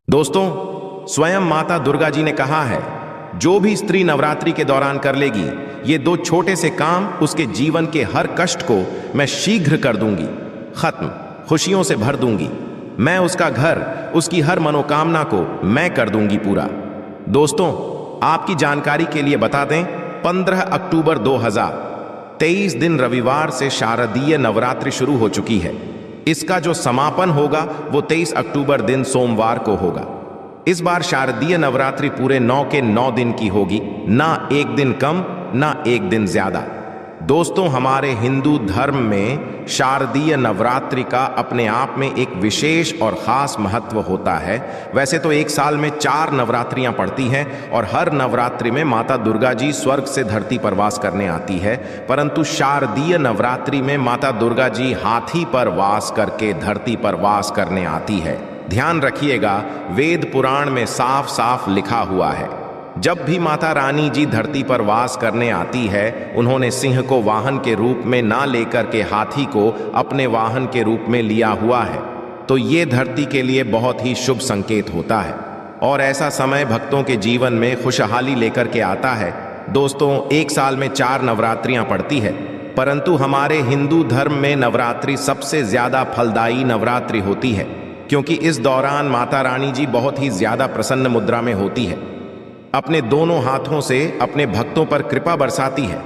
दोस्तों, स्वयं माता दुर्गा जी ने कहा है, जो भी स्त्री नवरात्रि के दौरान कर लेगी ये दो छोटे से काम उसके जीवन के हर कष्ट को मैं शीघ्र कर दूंगी, खत्म, खुशियों से भर दूंगी। मैं उसका घर, उसकी हर मनोकामना को मैं कर दूंगी पूरा। दोस्तों, आपकी जानकारी के लिए बता दें, 15 अक्टूबर 2023 दिन रविवार से शारदीय नवरात्रि शुरू हो चुकी है। इसका जो समापन होगा वो 23 अक्टूबर दिन सोमवार को होगा। इस बार शारदीय नवरात्रि पूरे 9 के 9 दिन की होगी, ना एक दिन कम ना एक दिन ज्यादा। दोस्तों, हमारे हिंदू धर्म में शारदीय नवरात्रि का अपने आप में एक विशेष और खास महत्व होता है। वैसे तो एक साल में 4 नवरात्रियां पड़ती हैं और हर नवरात्रि में माता दुर्गा जी स्वर्ग से धरती पर वास करने आती है, परंतु शारदीय नवरात्रि में माता दुर्गा जी हाथी पर वास करके धरती पर वास करने आती है। ध्यान रखिएगा, वेद पुराण में साफ साफ लिखा हुआ है, जब भी माता रानी जी धरती पर वास करने आती है, उन्होंने सिंह को वाहन के रूप में ना लेकर के हाथी को अपने वाहन के रूप में लिया हुआ है। तो ये धरती के लिए बहुत ही शुभ संकेत होता है और ऐसा समय भक्तों के जीवन में खुशहाली लेकर के आता है। दोस्तों, एक साल में 4 नवरात्रियां पड़ती है, परंतु हमारे हिंदू धर्म में नवरात्रि सबसे ज्यादा फलदायी नवरात्रि होती है, क्योंकि इस दौरान माता रानी जी बहुत ही ज्यादा प्रसन्न मुद्रा में होती है, अपने दोनों हाथों से अपने भक्तों पर कृपा बरसाती है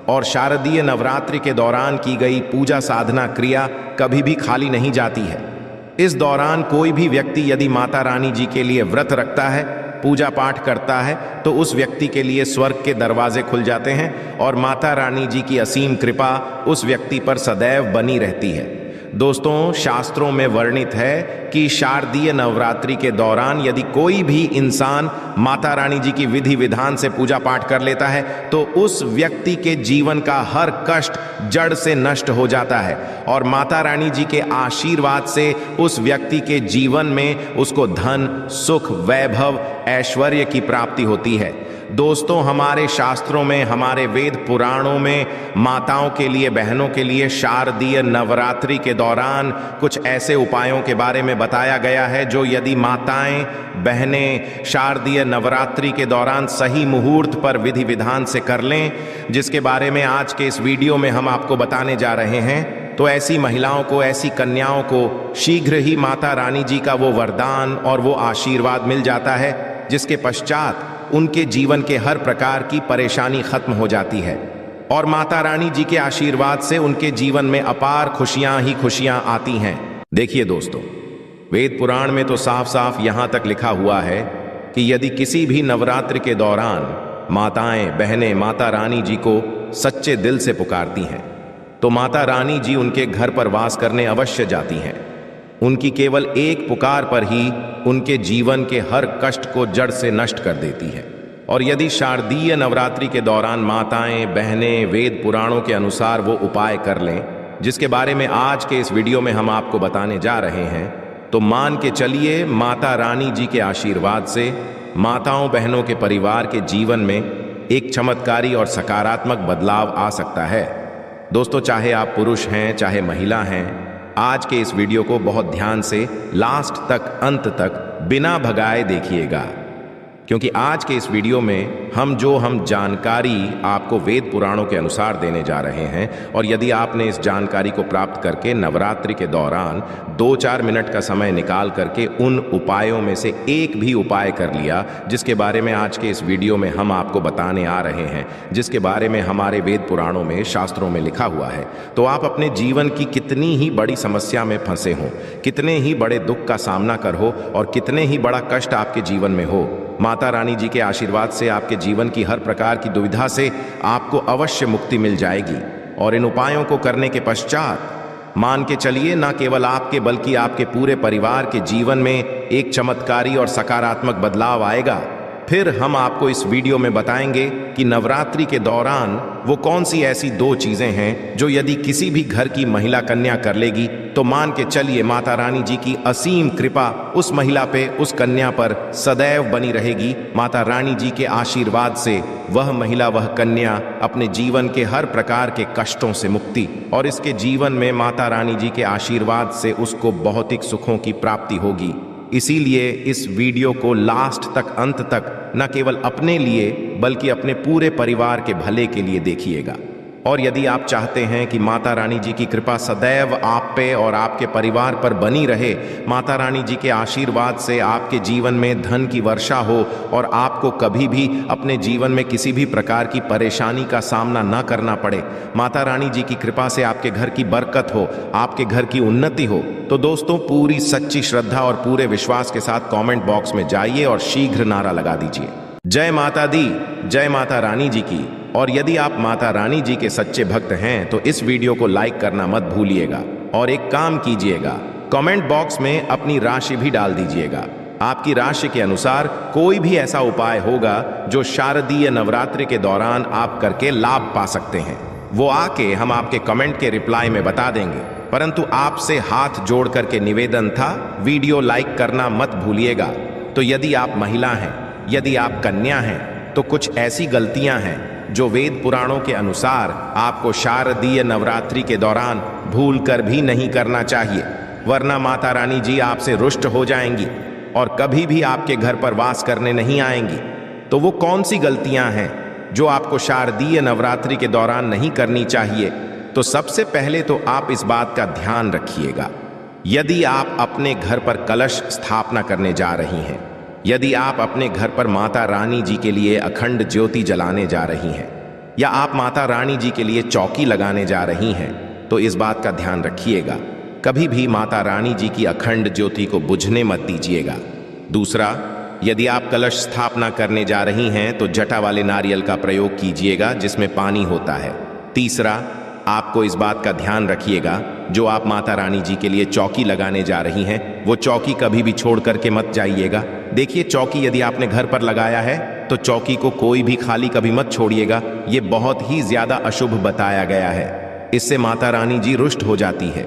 और शारदीय नवरात्रि के दौरान की गई पूजा साधना क्रिया कभी भी खाली नहीं जाती है। इस दौरान कोई भी व्यक्ति यदि माता रानी जी के लिए व्रत रखता है, पूजा पाठ करता है, तो उस व्यक्ति के लिए स्वर्ग के दरवाजे खुल जाते हैं और माता रानी जी की असीम कृपा उस व्यक्ति पर सदैव बनी रहती है। दोस्तों, शास्त्रों में वर्णित है कि शारदीय नवरात्रि के दौरान यदि कोई भी इंसान माता रानी जी की विधि विधान से पूजा पाठ कर लेता है तो उस व्यक्ति के जीवन का हर कष्ट जड़ से नष्ट हो जाता है और माता रानी जी के आशीर्वाद से उस व्यक्ति के जीवन में उसको धन, सुख, वैभव, ऐश्वर्य की प्राप्ति होती है। दोस्तों, हमारे शास्त्रों में, हमारे वेद पुराणों में माताओं के लिए, बहनों के लिए शारदीय नवरात्रि के दौरान कुछ ऐसे उपायों के बारे में बताया गया है जो यदि माताएं, बहनें शारदीय नवरात्रि के दौरान सही मुहूर्त पर विधि विधान से कर लें, जिसके बारे में आज के इस वीडियो में हम आपको बताने जा रहे हैं, तो ऐसी महिलाओं को, ऐसी कन्याओं को शीघ्र ही माता रानी जी का वो वरदान और वो आशीर्वाद मिल जाता है, जिसके पश्चात उनके जीवन के हर प्रकार की परेशानी खत्म हो जाती है और माता रानी जी के आशीर्वाद से उनके जीवन में अपार खुशियां ही खुशियां आती हैं। देखिए दोस्तों, वेद पुराण में तो साफ साफ यहां तक लिखा हुआ है कि यदि किसी भी नवरात्रि के दौरान माताएं, बहनें माता रानी जी को सच्चे दिल से पुकारती हैं तो माता रानी जी उनके घर पर वास करने अवश्य जाती हैं। उनकी केवल एक पुकार पर ही उनके जीवन के हर कष्ट को जड़ से नष्ट कर देती है। और यदि शारदीय नवरात्रि के दौरान माताएं, बहनें वेद पुराणों के अनुसार वो उपाय कर लें, जिसके बारे में आज के इस वीडियो में हम आपको बताने जा रहे हैं, तो मान के चलिए माता रानी जी के आशीर्वाद से माताओं, बहनों के परिवार के जीवन में एक चमत्कारी और सकारात्मक बदलाव आ सकता है। दोस्तों, चाहे आप पुरुष हैं, चाहे महिला हैं, आज के इस वीडियो को बहुत ध्यान से लास्ट तक, अंत तक बिना भगाए देखिएगा, क्योंकि आज के इस वीडियो में हम जानकारी आपको वेद पुराणों के अनुसार देने जा रहे हैं। और यदि आपने इस जानकारी को प्राप्त करके नवरात्रि के दौरान 2-4 मिनट का समय निकाल करके उन उपायों में से एक भी उपाय कर लिया, जिसके बारे में आज के इस वीडियो में हम आपको बताने आ रहे हैं, जिसके बारे में हमारे वेद पुराणों में, शास्त्रों में लिखा हुआ है, तो आप अपने जीवन की कितनी ही बड़ी समस्या में फंसे हों, कितने ही बड़े दुख का सामना कर हो और कितने ही बड़ा कष्ट आपके जीवन में हो, माता रानी जी के आशीर्वाद से आपके जीवन की हर प्रकार की दुविधा से आपको अवश्य मुक्ति मिल जाएगी। और इन उपायों को करने के पश्चात मान के चलिए, ना केवल आपके बल्कि आपके पूरे परिवार के जीवन में एक चमत्कारी और सकारात्मक बदलाव आएगा। फिर हम आपको इस वीडियो में बताएंगे कि नवरात्रि के दौरान वो कौन सी ऐसी 2 चीजें हैं जो यदि किसी भी घर की महिला कन्या कर लेगी तो मान के चलिए माता रानी जी की असीम कृपा उस महिला पे, उस कन्या पर सदैव बनी रहेगी। माता रानी जी के आशीर्वाद से वह महिला, वह कन्या अपने जीवन के हर प्रकार के कष्टों से मुक्ति और इसके जीवन में माता रानी जी के आशीर्वाद से उसको भौतिक सुखों की प्राप्ति होगी। इसीलिए इस वीडियो को लास्ट तक, अंत तक न केवल अपने लिए बल्कि अपने पूरे परिवार के भले के लिए देखिएगा। और यदि आप चाहते हैं कि माता रानी जी की कृपा सदैव आप पे और आपके परिवार पर बनी रहे, माता रानी जी के आशीर्वाद से आपके जीवन में धन की वर्षा हो और आपको कभी भी अपने जीवन में किसी भी प्रकार की परेशानी का सामना न करना पड़े, माता रानी जी की कृपा से आपके घर की बरकत हो, आपके घर की उन्नति हो, तो दोस्तों पूरी सच्ची श्रद्धा और पूरे विश्वास के साथ कमेंट बॉक्स में जाइए और शीघ्र नारा लगा दीजिए, जय माता दी, जय माता रानी जी की। और यदि आप माता रानी जी के सच्चे भक्त हैं तो इस वीडियो को लाइक करना मत भूलिएगा और एक काम कीजिएगा, कमेंट बॉक्स में अपनी राशि भी डाल दीजिएगा। आपकी राशि के अनुसार कोई भी ऐसा उपाय होगा जो शारदीय नवरात्रि के दौरान आप करके लाभ पा सकते हैं, वो आके हम आपके कमेंट के रिप्लाई में बता देंगे। परंतु आपसे हाथ जोड़ करके निवेदन था, वीडियो लाइक करना मत भूलिएगा। तो यदि आप महिला हैं, यदि आप कन्या हैं, तो कुछ ऐसी गलतियां हैं जो वेद पुराणों के अनुसार आपको शारदीय नवरात्रि के दौरान भूल कर भी नहीं करना चाहिए, वरना माता रानी जी आपसे रुष्ट हो जाएंगी और कभी भी आपके घर पर वास करने नहीं आएंगी। तो वो कौन सी गलतियां हैं जो आपको शारदीय नवरात्रि के दौरान नहीं करनी चाहिए? तो सबसे पहले तो आप इस बात का ध्यान रखिएगा, यदि आप अपने घर पर कलश स्थापना करने जा रही हैं, यदि आप अपने घर पर माता रानी जी के लिए अखंड ज्योति जलाने जा रही हैं, या आप माता रानी जी के लिए चौकी लगाने जा रही हैं, तो इस बात का ध्यान रखिएगा, कभी भी माता रानी जी की अखंड ज्योति को बुझने मत दीजिएगा। दूसरा, यदि आप कलश स्थापना करने जा रही हैं तो जटा वाले नारियल का प्रयोग कीजिएगा जिसमें पानी होता है। तीसरा, आपको इस बात का ध्यान रखिएगा, जो आप माता रानी जी के लिए चौकी लगाने जा रही हैं, वो चौकी कभी भी छोड़ करके मत जाइएगा। देखिए, चौकी यदि आपने घर पर लगाया है तो चौकी को कोई भी खाली कभी मत छोड़िएगा, ये बहुत ही ज्यादा अशुभ बताया गया है, इससे माता रानी जी रुष्ट हो जाती है।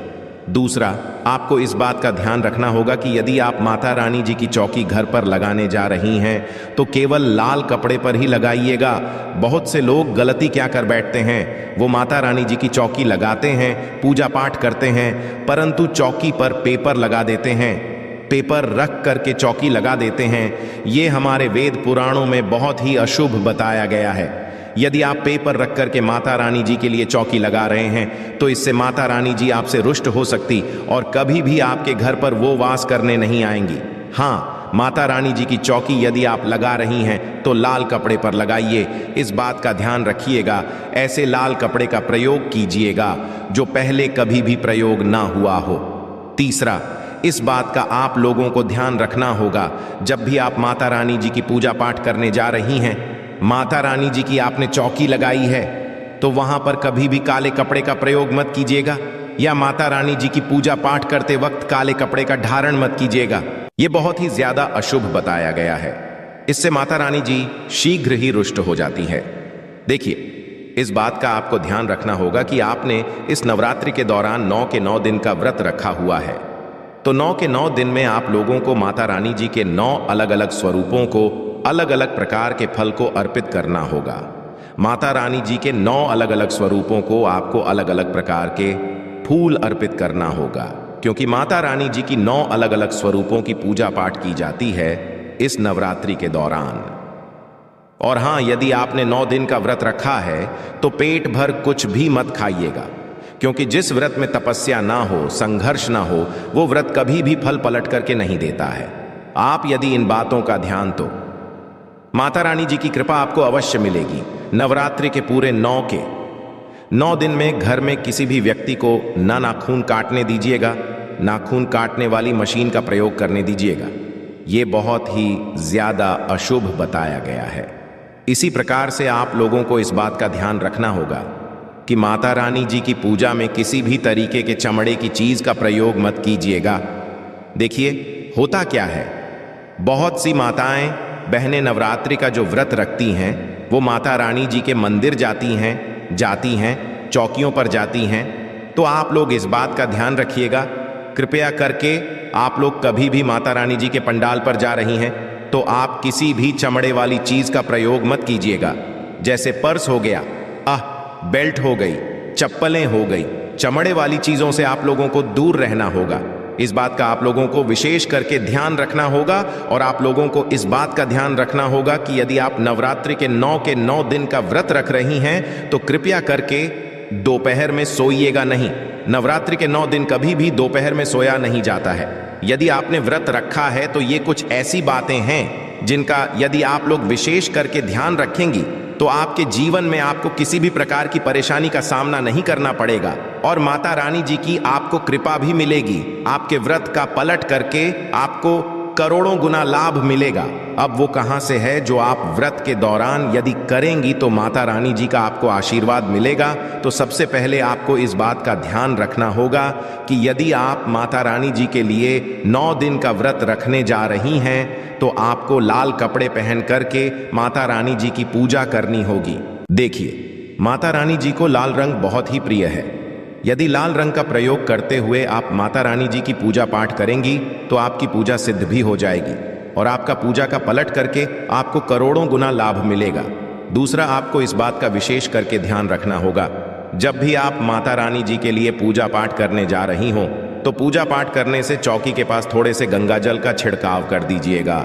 दूसरा, आपको इस बात का ध्यान रखना होगा कि यदि आप माता रानी जी की चौकी घर पर लगाने जा रही हैं तो केवल लाल कपड़े पर ही लगाइएगा। बहुत से लोग गलती क्या कर बैठते हैं, वो माता रानी जी की चौकी लगाते हैं, पूजा पाठ करते हैं, परंतु चौकी पर पेपर लगा देते हैं, पेपर रख करके चौकी लगा देते हैं। ये हमारे वेद पुराणों में बहुत ही अशुभ बताया गया है। यदि आप पेपर रख करके माता रानी जी के लिए चौकी लगा रहे हैं तो इससे माता रानी जी आपसे रुष्ट हो सकती और कभी भी आपके घर पर वो वास करने नहीं आएंगी। हाँ, माता रानी जी की चौकी यदि आप लगा रही हैं तो लाल कपड़े पर लगाइए, इस बात का ध्यान रखिएगा। ऐसे लाल कपड़े का प्रयोग कीजिएगा जो पहले कभी भी प्रयोग ना हुआ हो। तीसरा, इस बात का आप लोगों को ध्यान रखना होगा, जब भी आप माता रानी जी की पूजा पाठ करने जा रही हैं, माता रानी जी की आपने चौकी लगाई है तो वहां पर कभी भी काले कपड़े का प्रयोग मत कीजिएगा, या माता रानी जी की पूजा पाठ करते वक्त काले कपड़े का धारण मत कीजिएगा। यह बहुत ही ज्यादा अशुभ बताया गया है, इससे माता रानी जी शीघ्र ही रुष्ट हो जाती है। देखिए, इस बात का आपको ध्यान रखना होगा कि आपने इस नवरात्रि के दौरान 9 के 9 दिन का व्रत रखा हुआ है, तो 9 के 9 दिन में आप लोगों को माता रानी जी के 9 अलग अलग स्वरूपों को, अलग अलग प्रकार के फल को अर्पित करना होगा। माता रानी जी के 9 अलग अलग स्वरूपों को आपको अलग अलग प्रकार के फूल अर्पित करना होगा, क्योंकि माता रानी जी की 9 अलग अलग स्वरूपों की पूजा पाठ की जाती है इस नवरात्रि के दौरान। और हाँ, यदि आपने 9 दिन का व्रत रखा है तो पेट भर कुछ भी मत खाइएगा, क्योंकि जिस व्रत में तपस्या ना हो, संघर्ष ना हो, वो व्रत कभी भी फल पलट करके नहीं देता है। आप यदि इन बातों का ध्यान, तो माता रानी जी की कृपा आपको अवश्य मिलेगी। नवरात्रि के पूरे 9 के 9 दिन में घर में किसी भी व्यक्ति को ना नाखून काटने दीजिएगा, नाखून काटने वाली मशीन का प्रयोग करने दीजिएगा, ये बहुत ही ज्यादा अशुभ बताया गया है। इसी प्रकार से आप लोगों को इस बात का ध्यान रखना होगा कि माता रानी जी की पूजा में किसी भी तरीके के चमड़े की चीज का प्रयोग मत कीजिएगा। देखिए, होता क्या है, बहुत सी माताएं बहनें नवरात्रि का जो व्रत रखती हैं वो माता रानी जी के मंदिर जाती हैं, चौकियों पर जाती हैं। तो आप लोग इस बात का ध्यान रखिएगा, कृपया करके आप लोग कभी भी माता रानी जी के पंडाल पर जा रही हैं तो आप किसी भी चमड़े वाली चीज का प्रयोग मत कीजिएगा, जैसे पर्स हो गया, बेल्ट हो गई, चप्पलें हो गई, चमड़े वाली चीजों से आप लोगों को दूर रहना होगा। इस बात का आप लोगों को विशेष करके ध्यान रखना होगा और आप लोगों को इस बात का ध्यान रखना होगा कि यदि आप नवरात्रि के 9 दिन का व्रत रख रही हैं तो कृपया करके दोपहर में सोइएगा नहीं। नवरात्रि के 9 दिन कभी भी दोपहर में सोया नहीं जाता है। यदि आपने व्रत रखा है तो ये कुछ ऐसी बातें हैं जिनका यदि आप लोग विशेष करके ध्यान रखेंगी तो आपके जीवन में आपको किसी भी प्रकार की परेशानी का सामना नहीं करना पड़ेगा और माता रानी जी की आपको कृपा भी मिलेगी। आपके व्रत का पलट करके आपको करोड़ों गुना लाभ मिलेगा। अब वो कहां से है जो आप व्रत के दौरान यदि करेंगी तो माता रानी जी का आपको आशीर्वाद मिलेगा। तो सबसे पहले आपको इस बात का ध्यान रखना होगा कि यदि आप माता रानी जी के लिए 9 दिन का व्रत रखने जा रही हैं तो आपको लाल कपड़े पहन करके माता रानी जी की पूजा करनी होगी। देखिए, माता रानी जी को लाल रंग बहुत ही प्रिय है। यदि लाल रंग का प्रयोग करते हुए आप माता रानी जी की पूजा पाठ करेंगी तो आपकी पूजा सिद्ध भी हो जाएगी और आपका पूजा का पलट करके आपको करोड़ों गुना लाभ मिलेगा। दूसरा, आपको इस बात का विशेष करके ध्यान रखना होगा, जब भी आप माता रानी जी के लिए पूजा पाठ करने जा रही हो तो पूजा पाठ करने से चौकी के पास थोड़े से गंगा जल का छिड़काव कर दीजिएगा।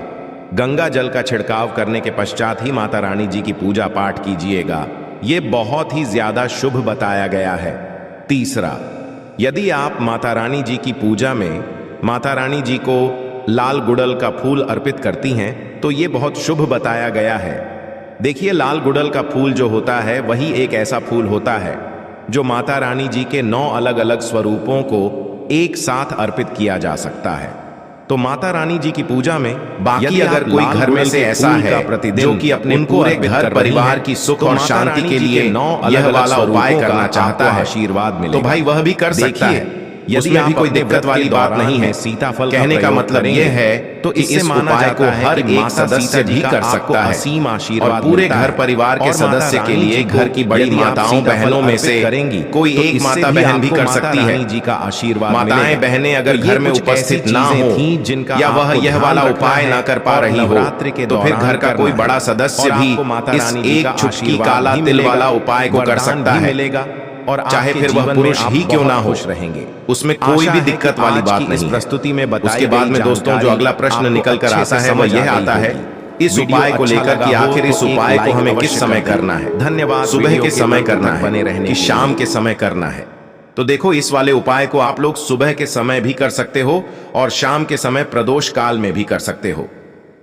गंगा जल का छिड़काव करने के पश्चात ही माता रानी जी की पूजा पाठ कीजिएगा। ये बहुत ही ज्यादा शुभ बताया गया है। तीसरा, यदि आप माता रानी जी की पूजा में माता रानी जी को लाल गुड़ल का फूल अर्पित करती हैं तो ये बहुत शुभ बताया गया है। देखिए, लाल गुड़ल का फूल जो होता है वही एक ऐसा फूल होता है जो माता रानी जी के 9 अलग अलग स्वरूपों को एक साथ अर्पित किया जा सकता है। तो माता रानी जी की पूजा में बाकी अगर कोई घर में से ऐसा है जो कि अपने पूरे घर परिवार की सुख और शांति के लिए 9 अलग वाला उपाय करना चाहता है, आशीर्वाद मिले, तो भाई वह भी कर सकता है। यदि भी कोई दिक्कत वाली बात नहीं है। सीताफल कहने का मतलब यह है तो इससे माना जाता है हर एक सदस्य भी कर सकता है असीम आशीर्वाद, और पूरे घर परिवार के सदस्य के लिए घर की बड़ी माताओं बहनों में से करेंगी कोई एक माता बहन भी कर सकती है जी का आशीर्वाद। माताएं बहनें अगर घर में उपस्थित ना हो जिनका या वह यह वाला उपाय ना कर पा रही हो तो फिर घर का कोई बड़ा सदस्य भी इस एक चुटकी काला तिल वाला उपाय को कर सकता है मिलेगा, और चाहे फिर वह पुरुष ही क्यों ना हो रहेंगे, उसमें कोई भी दिक्कत वाली बात नहीं। प्रस्तुति में उसके बाद में दोस्तों जो अगला प्रश्न निकल कर आता है वह यह आता है इस उपाय को लेकर कि आखिर इस उपाय को हमें किस समय करना है। धन्यवाद। सुबह के समय करना है बने रहने कि शाम के समय करना है? तो देखो, इस वाले उपाय को आप लोग सुबह के समय भी कर सकते हो और शाम के समय प्रदोष काल में भी कर सकते हो।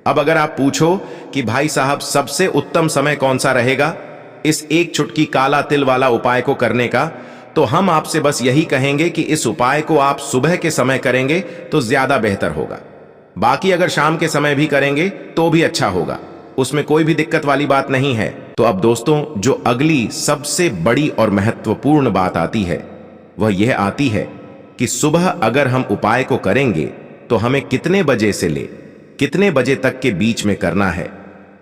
अब अगर आप पूछो कि भाई साहब सबसे उत्तम समय कौन सा रहेगा इस एक चुटकी काला तिल वाला उपाय को करने का, तो हम आपसे बस यही कहेंगे कि इस उपाय को आप सुबह के समय करेंगे तो ज्यादा बेहतर होगा। बाकी अगर शाम के समय भी करेंगे तो भी अच्छा होगा, उसमें कोई भी दिक्कत वाली बात नहीं है। तो अब दोस्तों जो अगली सबसे बड़ी और महत्वपूर्ण बात आती है वह यह आती है कि सुबह अगर हम उपाय को करेंगे तो हमें कितने बजे से ले कितने बजे तक के बीच में करना है,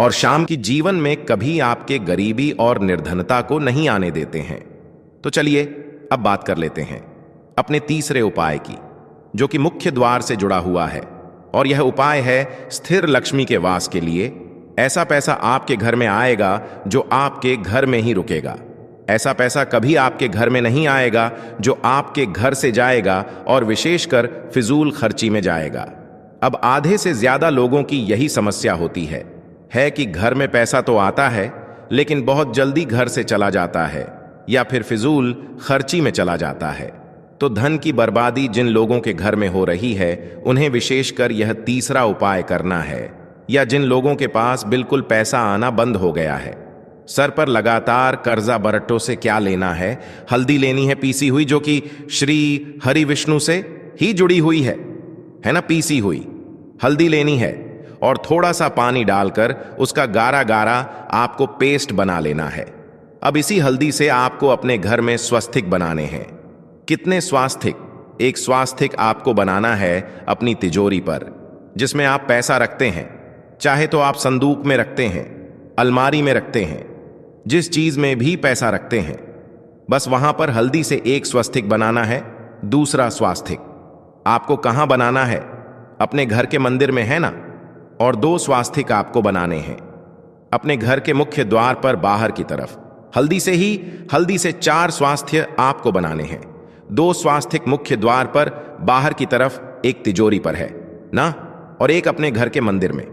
और शाम की जीवन में कभी आपके गरीबी और निर्धनता को नहीं आने देते हैं। तो चलिए अब बात कर लेते हैं अपने तीसरे उपाय की, जो कि मुख्य द्वार से जुड़ा हुआ है, और यह उपाय है स्थिर लक्ष्मी के वास के लिए। ऐसा पैसा आपके घर में आएगा जो आपके घर में ही रुकेगा। ऐसा पैसा कभी आपके घर में नहीं आएगा जो आपके घर से जाएगा और विशेषकर फिजूल खर्ची में जाएगा। अब आधे से ज्यादा लोगों की यही समस्या होती है कि घर में पैसा तो आता है लेकिन बहुत जल्दी घर से चला जाता है या फिर फिजूल खर्ची में चला जाता है। तो धन की बर्बादी जिन लोगों के घर में हो रही है उन्हें विशेषकर यह तीसरा उपाय करना है, या जिन लोगों के पास बिल्कुल पैसा आना बंद हो गया है, सर पर लगातार कर्जा बरटों से क्या लेना है, हल्दी लेनी है पीसी हुई जो कि श्री हरि विष्णु से ही जुड़ी हुई है ना, पीसी हुई हल्दी लेनी है और थोड़ा सा पानी डालकर उसका गारा गारा आपको पेस्ट बना लेना है। अब इसी हल्दी से आपको अपने घर में स्वास्तिक बनाने हैं। कितने स्वास्तिक? एक स्वास्तिक आपको बनाना है अपनी तिजोरी पर जिसमें आप पैसा रखते हैं, चाहे तो आप संदूक में रखते हैं, अलमारी में रखते हैं, जिस चीज में भी पैसा रखते हैं, बस वहां पर हल्दी से एक स्वास्तिक बनाना है। दूसरा स्वास्तिक आपको कहां बनाना है? अपने घर के मंदिर में, है ना। और 2 स्वास्तिक आपको बनाने हैं अपने घर के मुख्य द्वार पर बाहर की तरफ। हल्दी से 4 स्वास्थ्य आपको बनाने हैं। 2 स्वास्तिक मुख्य द्वार पर बाहर की तरफ एक तिजोरी पर है ना, और एक अपने घर के मंदिर में।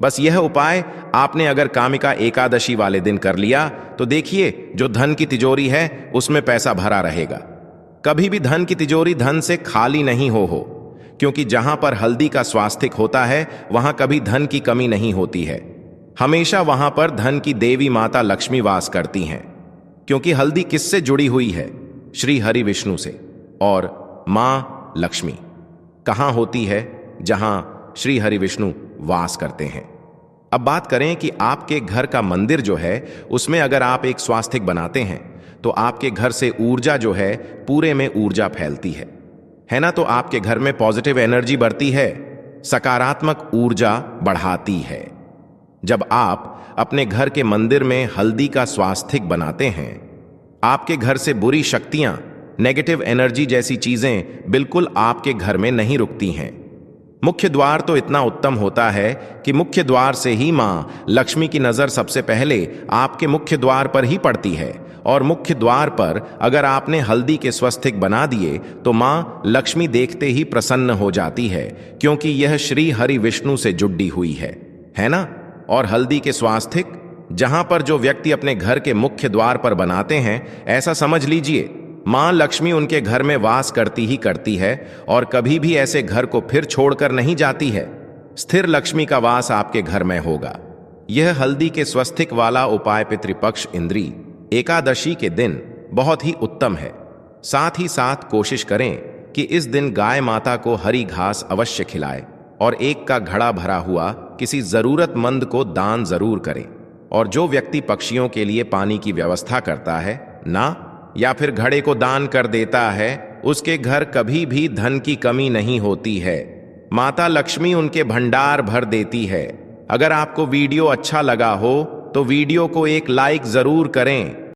बस यह उपाय आपने अगर कामिका एकादशी वाले दिन कर लिया तो देखिए, जो धन की तिजोरी है उसमें पैसा भरा रहेगा। कभी भी धन की तिजोरी धन से खाली नहीं हो, क्योंकि जहां पर हल्दी का स्वास्तिक होता है वहां कभी धन की कमी नहीं होती है। हमेशा वहां पर धन की देवी माता लक्ष्मी वास करती हैं, क्योंकि हल्दी किससे जुड़ी हुई है? श्री हरि विष्णु से। और मां लक्ष्मी कहां होती है? जहां श्री हरि विष्णु वास करते हैं। अब बात करें कि आपके घर का मंदिर जो है उसमें अगर आप एक स्वास्तिक बनाते हैं तो आपके घर से ऊर्जा जो है पूरे में ऊर्जा फैलती है ना। तो आपके घर में पॉजिटिव एनर्जी बढ़ती है, सकारात्मक ऊर्जा बढ़ाती है। जब आप अपने घर के मंदिर में हल्दी का स्वास्तिक बनाते हैं, आपके घर से बुरी शक्तियां, नेगेटिव एनर्जी जैसी चीजें बिल्कुल आपके घर में नहीं रुकती हैं। मुख्य द्वार तो इतना उत्तम होता है कि मुख्य द्वार से ही मां लक्ष्मी की नजर सबसे पहले आपके मुख्य द्वार पर ही पड़ती है, और मुख्य द्वार पर अगर आपने हल्दी के स्वास्तिक बना दिए तो मां लक्ष्मी देखते ही प्रसन्न हो जाती है, क्योंकि यह श्री हरि विष्णु से जुड़ी हुई है ना। और हल्दी के स्वास्तिक जहां पर जो व्यक्ति अपने घर के मुख्य द्वार पर बनाते हैं, ऐसा समझ लीजिए मां लक्ष्मी उनके घर में वास करती ही करती है, और कभी भी ऐसे घर को फिर छोड़कर नहीं जाती है। स्थिर लक्ष्मी का वास आपके घर में होगा। यह हल्दी के स्वास्तिक वाला उपाय पितृपक्ष इंद्री एकादशी के दिन बहुत ही उत्तम है। साथ ही साथ कोशिश करें कि इस दिन गाय माता को हरी घास अवश्य खिलाए, और एक का घड़ा भरा हुआ किसी जरूरतमंद को दान जरूर करें। और जो व्यक्ति पक्षियों के लिए पानी की व्यवस्था करता है ना, या फिर घड़े को दान कर देता है, उसके घर कभी भी धन की कमी नहीं होती है। माता लक्ष्मी उनके भंडार भर देती है। अगर आपको वीडियो अच्छा लगा हो तो वीडियो को एक लाइक जरूर करें।